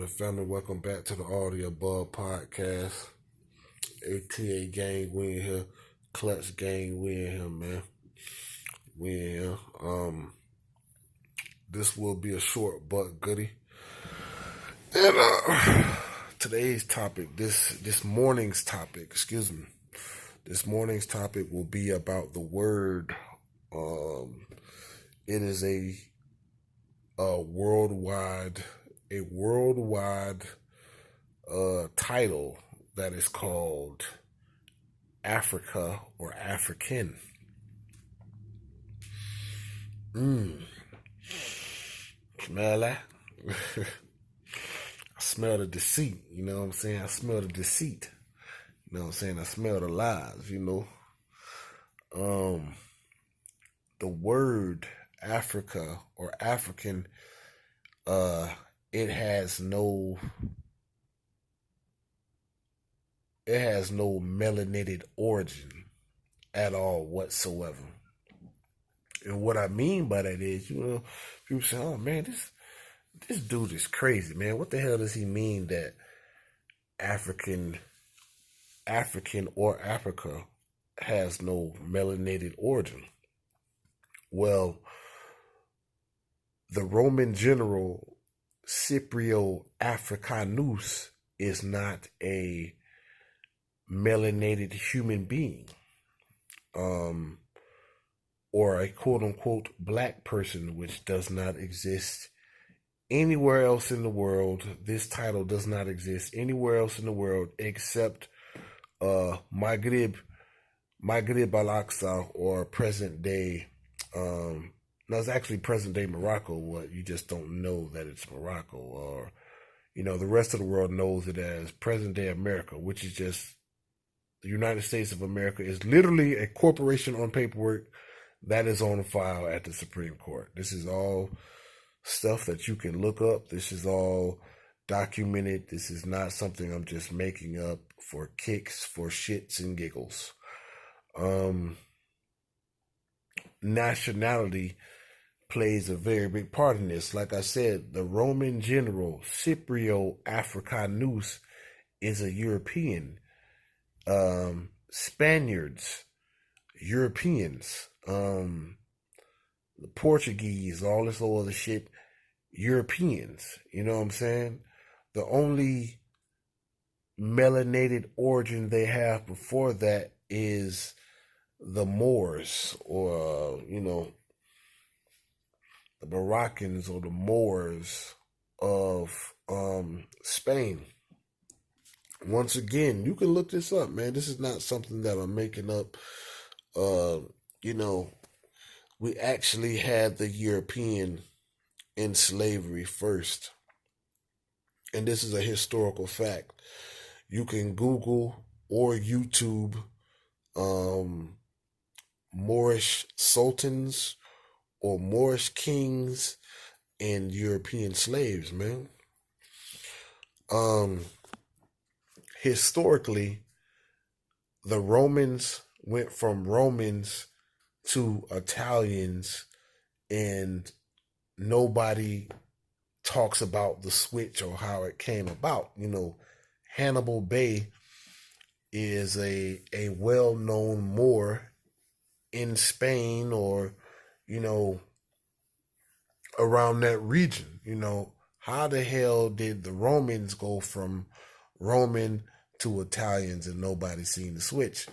the family? Welcome back to the All the Above podcast. ATA gang, we in here. Clutch gang, we in here, man. We in here. This will be a short but goodie. And today's topic, this morning's topic will be about the word. It is a worldwide title that is called Africa or African. Smell that? I smell the deceit, you know what I'm saying? I smell the deceit. You know what I'm saying? I smell the lies, you know. The word Africa or African, it has no melanated origin at all whatsoever. And what I mean by that is, you know, people say, "Oh man, this dude is crazy, man. What the hell does he mean that African or Africa has no melanated origin?" Well, the Roman general Scipio Africanus is not a melanated human being, or a quote-unquote black person, which does not exist anywhere else in the world. This title does not exist anywhere else in the world except Maghreb al-Aqsa, or present day. No, it's actually present day Morocco. What you just don't know that it's Morocco, or you know, the rest of the world knows it as present day America, which is just the United States of America. Is literally a corporation on paperwork that is on file at the Supreme Court. This is all stuff that you can look up. This is all documented. This is not something I'm just making up for kicks, for shits and giggles. Nationality plays a very big part in this. Like I said, the Roman general Scipio Africanus is a European. Spaniards, Europeans, the Portuguese, all this other shit, Europeans. You know what I'm saying? The only melanated origin they have before that is the Moors, or you know, the Moroccans or the Moors of Spain. Once again, you can look this up, man. This is not something that I'm making up. You know, we actually had the European in slavery first. And this is a historical fact. You can Google or YouTube Moorish sultans or Moorish kings and European slaves, man. Historically, the Romans went from Romans to Italians, and nobody talks about the switch or how it came about. You know, Hannibal Bay is a well-known Moor in Spain, or, you know, around that region. You know, how the hell did the Romans go from Roman to Italians and nobody seen the switch?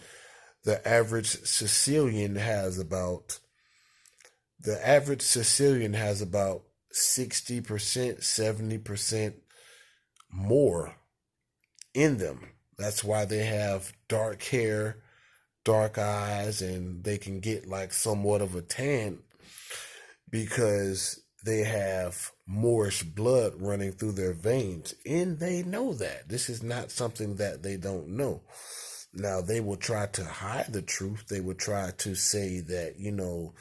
The average Sicilian has about 60%, 70% more in them. That's why they have dark hair, dark eyes, and they can get like somewhat of a tan, because they have Moorish blood running through their veins. And they know that. This is not something that they don't know. Now, they will try to hide the truth. They will try to say that, you know,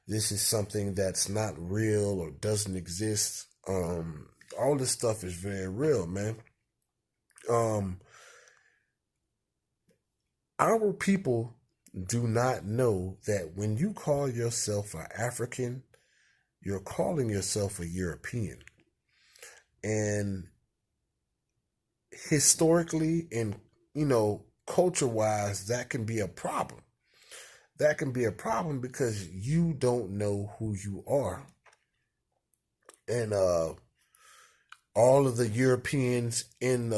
this is something that's not real or doesn't exist. All this stuff is very real, man. Our people do not know that when you call yourself an African, you're calling yourself a European. And historically and, culture wise, that can be a problem. That can be a problem because you don't know who you are. And all of the Europeans in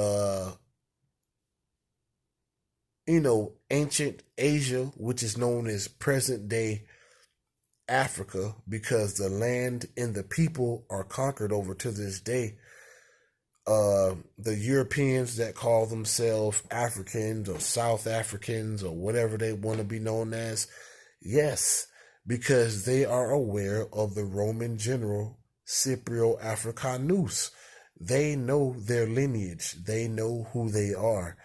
ancient Asia, which is known as present day Africa, because the land and the people are conquered over to this day. The Europeans that call themselves Africans or South Africans or whatever they want to be known as, yes, because they are aware of the Roman general Scipio Africanus. They know their lineage. They know who they are.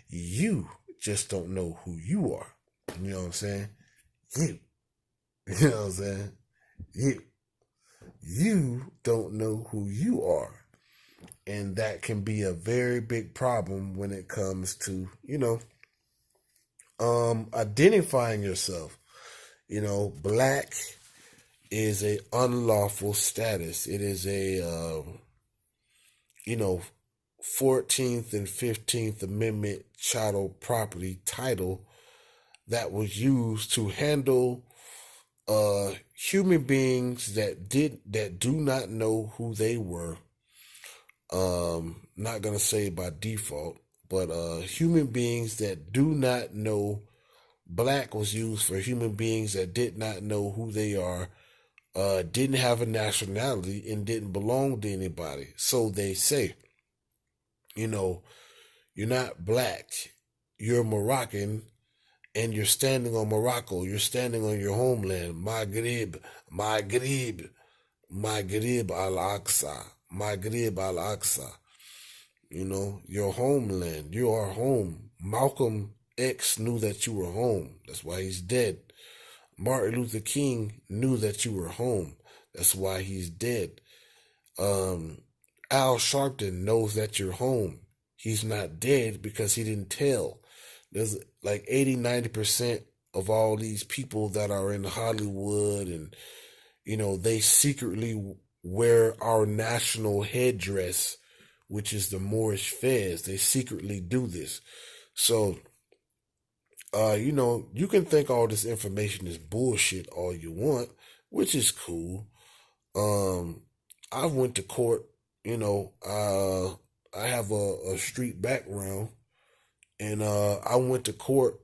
You just don't know who you are. You know what I'm saying? You. You know what I'm saying? You. You don't know who you are. And that can be a very big problem when it comes to, identifying yourself. Black is a unlawful status. It is a, you know, 14th and 15th Amendment chattel property title that was used to handle human beings that do not know who they were. Not gonna say by default, but human beings that do not know. Black was used for human beings that did not know who they are, didn't have a nationality, and didn't belong to anybody. So they say, you're not black, you're Moroccan, and you're standing on Morocco, you're standing on your homeland, Maghrib, Maghrib, Maghrib al-Aqsa, Maghrib al-Aqsa. Your homeland, you are home. Malcolm X knew that you were home. That's why he's dead. Martin Luther King knew that you were home. That's why he's dead. Al Sharpton knows that you're home. He's not dead because he didn't tell. There's like 80-90% of all these people that are in Hollywood, and they secretly wear our national headdress, which is the Moorish fez. They secretly do this. So you can think all this information is bullshit all you want, which is cool. I went to court, I have a street background, and I went to court,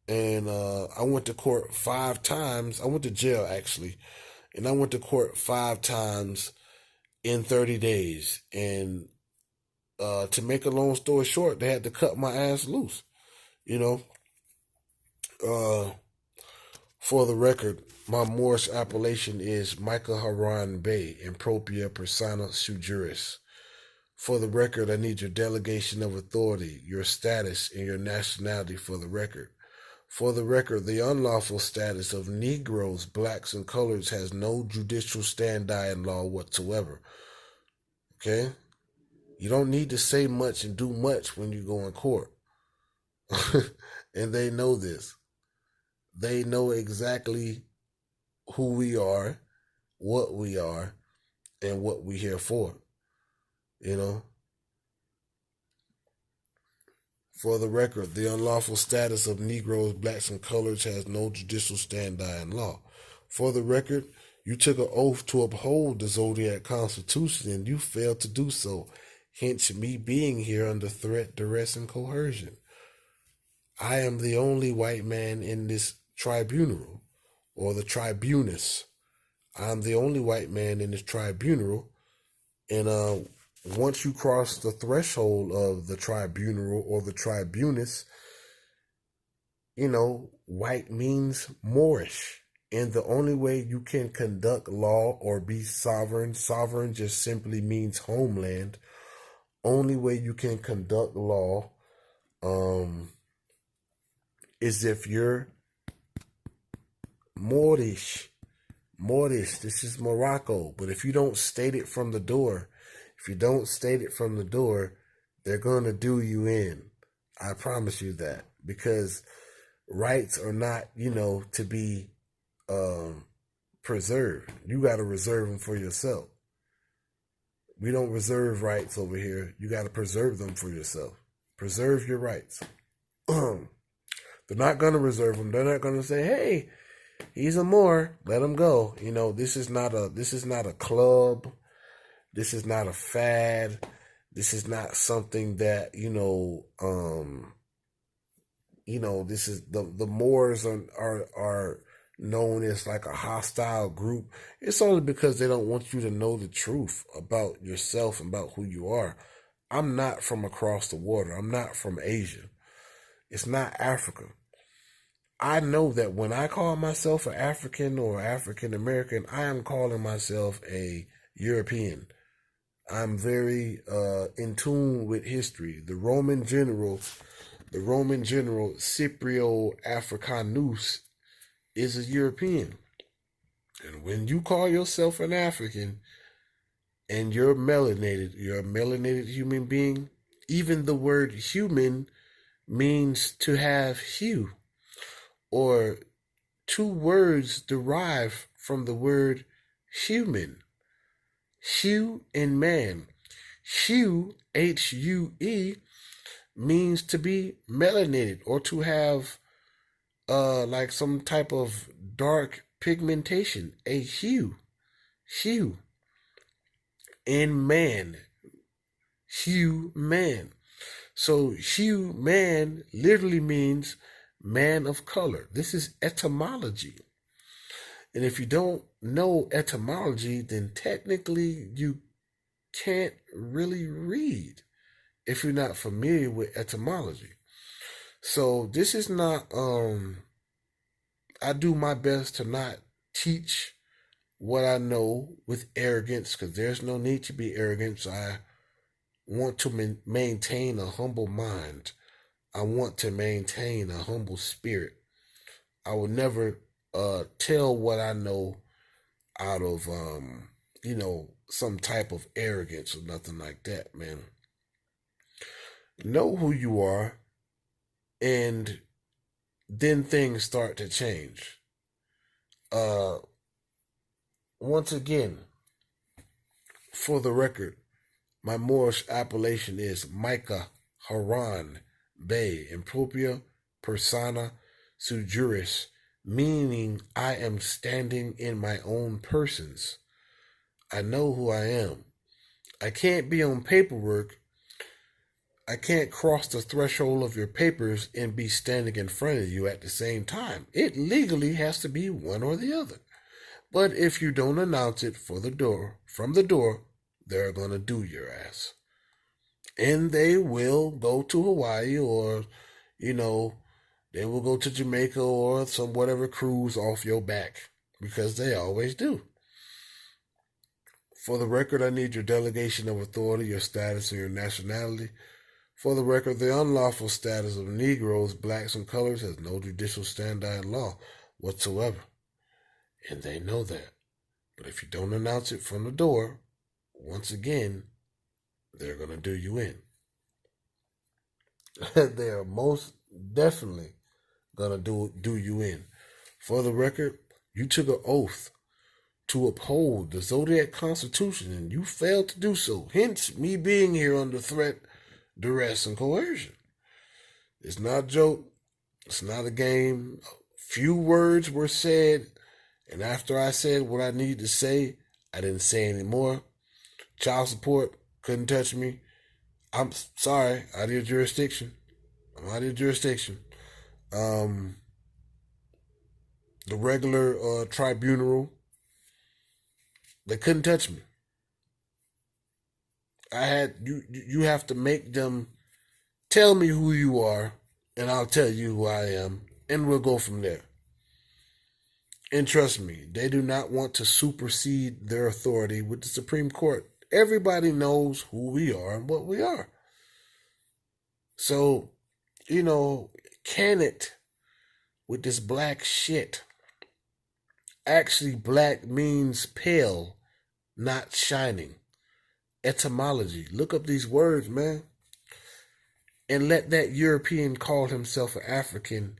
and I went to court 5 times. I went to jail actually, and I went to court 5 times in 30 days. And to make a long story short, they had to cut my ass loose, For the record, my Moorish appellation is Micah Haran Bey, impropria persona sui juris. For the record, I need your delegation of authority, your status, and your nationality for the record. For the record, the unlawful status of Negroes, blacks, and coloreds has no judicial stand-by in law whatsoever. Okay? You don't need to say much and do much when you go in court. And they know this. They know exactly who we are, what we are, and what we're here for. For the record, the unlawful status of Negroes, blacks, and coloreds has no judicial stand-by in law. For the record, you took an oath to uphold the Zodiac Constitution, and you failed to do so. Hence, me being here under threat, duress, and coercion. I am the only white man in this tribunal, or the tribunus. I'm the only white man in this tribunal, and once you cross the threshold of the tribunal or the tribunus, white means Moorish. And the only way you can conduct law or be sovereign just simply means homeland. Only way you can conduct law is if you're Moorish. This is Morocco. But if you don't state it from the door, they're going to do you in. I promise you that. Because rights are not, to be preserved. You got to reserve them for yourself. We don't reserve rights over here. You got to preserve them for yourself. Preserve your rights. They're not going to reserve them. They're not going to say, "Hey, he's a Moor. Let him go." This is not a club. This is not a fad. This is not something that this is the Moors are known as like a hostile group. It's only because they don't want you to know the truth about yourself and about who you are. I'm not from across the water. I'm not from Asia. It's not Africa. I know that when I call myself an African or African American, I am calling myself a European. I'm very in tune with history. The Roman general Scipio Africanus is a European. And when you call yourself an African and you're a melanated human being, even the word human means to have hue, or two words derive from the word human. Hue and man. Hue, H-U-E, means to be melanated or to have like some type of dark pigmentation. A hue. Hue. And man. Hue man. So hue man literally means man of color. This is etymology. And if you don't know etymology, then technically you can't really read if you're not familiar with etymology. So this is not, I do my best to not teach what I know with arrogance, because there's no need to be arrogant. I want to maintain a humble mind. I want to maintain a humble spirit. I will never tell what I know out of some type of arrogance or nothing like that, man. Know who you are, and then things start to change. Once again, for the record, my Moorish appellation is Micah Haran Bey Impropria Persona Sui Juris, meaning I am standing in my own persons. I know who I am. I can't be on paperwork. I can't cross the threshold of your papers and be standing in front of you at the same time. It legally has to be one or the other. But if you don't announce it from the door, they're going to do your ass. And they will go to Hawaii, or, they will go to Jamaica or some whatever cruise off your back, because they always do. For the record, I need your delegation of authority, your status, and your nationality. For the record, the unlawful status of Negroes, blacks, and colors has no judicial standard law whatsoever. And they know that. But if you don't announce it from the door, once again, they're going to do you in. They are most definitely going to do you in. For the record, you took an oath to uphold the Zodiac Constitution, and you failed to do so. Hence, me being here under threat, duress, and coercion. It's not a joke. It's not a game. Few words were said, and after I said what I needed to say, I didn't say any more. Child support couldn't touch me. I'm sorry, out of your jurisdiction. I'm out of your jurisdiction. The regular tribunal, they couldn't touch me. I had you have to make them tell me who you are, and I'll tell you who I am, and we'll go from there. And trust me, they do not want to supersede their authority with the Supreme Court. Everybody knows who we are and what we are. So, can it with this black shit. Actually, black means pale, not shining. Etymology. Look up these words, man. And let that European call himself an African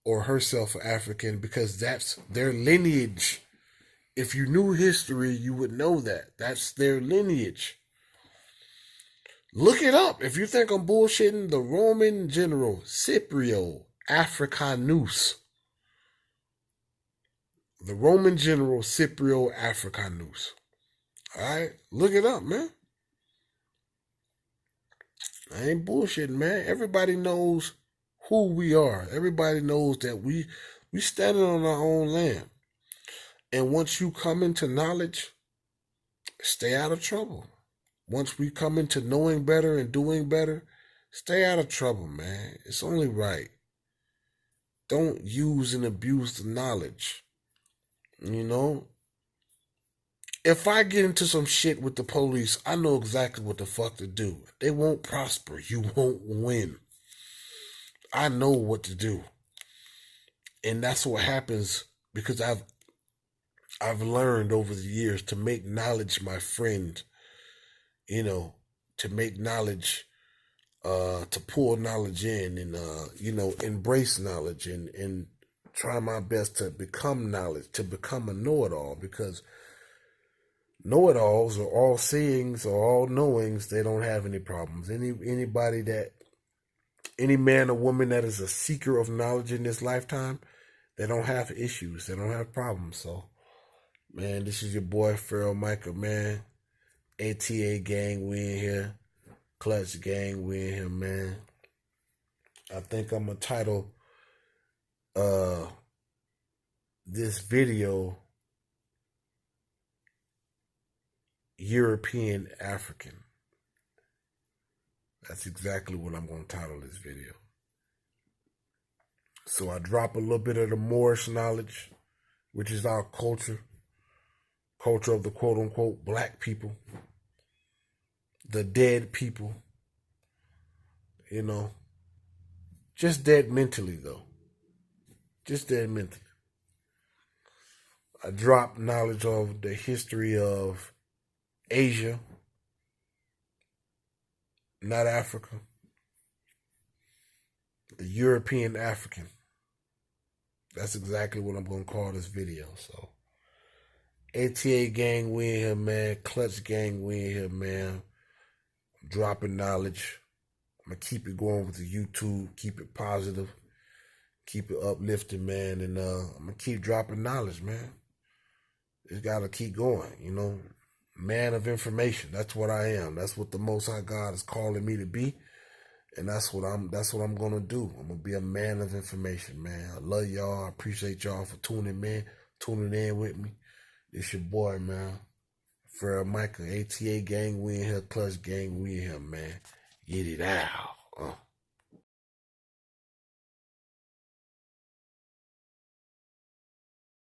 or herself an African, because that's their lineage. If you knew history, you would know that. That's their lineage. Look it up. If you think I'm bullshitting, the Roman general Scipio Africanus. The Roman general Scipio Africanus. Alright? Look it up, man. I ain't bullshitting, man. Everybody knows who we are. Everybody knows that we standing on our own land. And once you come into knowledge, stay out of trouble. Once we come into knowing better and doing better, stay out of trouble, man. It's only right. Don't use and abuse the knowledge. You know? If I get into some shit with the police, I know exactly what the fuck to do. They won't prosper. You won't win. I know what to do. And that's what happens because I've learned over the years to make knowledge my friend, you know, to make knowledge, to pull knowledge in and, you know, embrace knowledge and try my best to become knowledge, to become a know-it-all, because know-it-alls or all seeings or all knowings, they don't have any problems. Any man or woman that is a seeker of knowledge in this lifetime, they don't have issues. They don't have problems. So, man, this is your boy, Pharaoh Micah, man. ATA gang, we in here. Clutch gang, we in here, man. I think I'm going to title this video European African. That's exactly what I'm going to title this video. So I drop a little bit of the Moorish knowledge, which is our culture of the quote-unquote black people, the dead people, you know, just dead mentally, though. Just dead mentally. I drop knowledge of the history of Asia, not Africa, the European African. That's exactly what I'm going to call this video. So, ATA gang, we in here, man. Clutch gang, we in here, man. I'm dropping knowledge. I'm going to keep it going with the YouTube, keep it positive, keep it uplifting, man. And I'm going to keep dropping knowledge, man. It's got to keep going, you know. Man of information. That's what I am. That's what the Most High God is calling me to be. And that's what I'm gonna do. I'm gonna be a man of information, man. I love y'all. I appreciate y'all for tuning in with me. It's your boy, man. Pharaoh Micah, ATA gang, we in here, Clutch gang, we in here, man. Get it out.